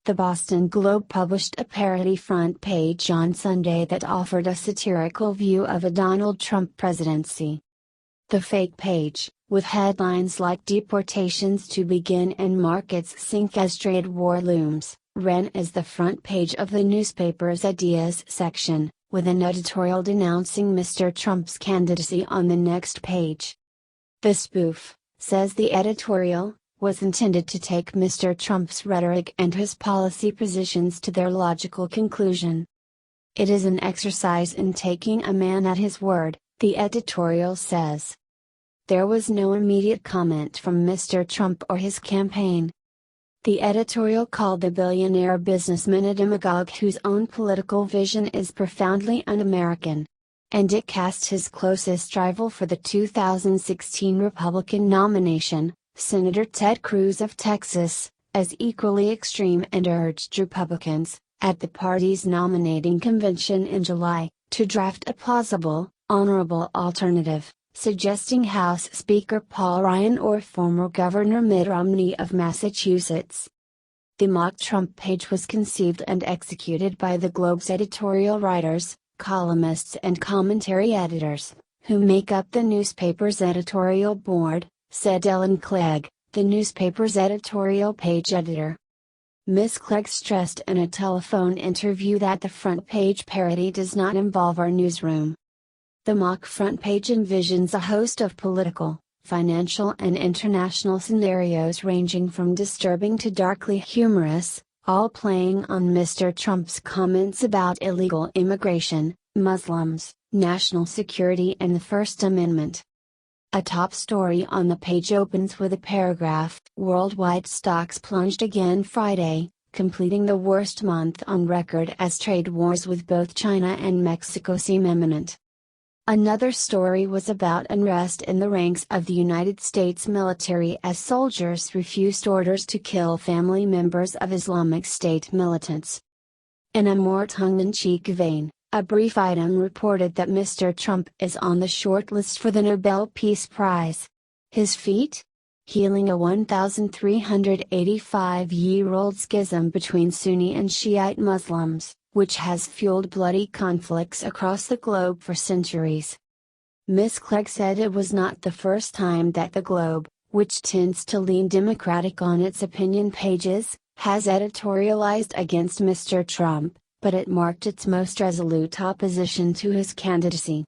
The Boston Globe published a parody front page on Sunday that offered a satirical view of a Donald Trump presidency. The fake page, with headlines like "Deportations to begin and markets sink as trade war looms," ran as the front page of the newspaper's ideas section, with an editorial denouncing Mr. Trump's candidacy on the next page. The spoof, says the editorial, was intended to take Mr. Trump's rhetoric and his policy positions to their logical conclusion. "It is an exercise in taking a man at his word," the editorial says. There was no immediate comment from Mr. Trump or his campaign. The editorial called the billionaire businessman a demagogue whose own political vision is profoundly un-American. And it cast his closest rival for the 2016 Republican nomination, Senator Ted Cruz of Texas, as equally extreme and urged Republicans, at the party's nominating convention in July, to draft a plausible, honorable alternative, suggesting House Speaker Paul Ryan or former Governor Mitt Romney of Massachusetts. The mock Trump page was conceived and executed by the Globe's editorial writers, columnists and commentary editors, who make up the newspaper's editorial board, said Ellen Clegg, the newspaper's editorial page editor. Ms. Clegg stressed in a telephone interview that the front page parody does not involve our newsroom. The mock front page envisions a host of political, financial and international scenarios ranging from disturbing to darkly humorous, all playing on Mr. Trump's comments about illegal immigration, Muslims, national security and the First Amendment. A top story on the page opens with a paragraph: "Worldwide stocks plunged again Friday, completing the worst month on record as trade wars with both China and Mexico seem imminent." Another story was about unrest in the ranks of the United States military as soldiers refused orders to kill family members of Islamic State militants. In a more tongue-in-cheek vein, a brief item reported that Mr. Trump is on the shortlist for the Nobel Peace Prize. His feat? Healing a 1,385-year-old schism between Sunni and Shiite Muslims, which has fueled bloody conflicts across the globe for centuries. Ms. Clegg said it was not the first time that the Globe, which tends to lean Democratic on its opinion pages, has editorialized against Mr. Trump, but it marked its most resolute opposition to his candidacy.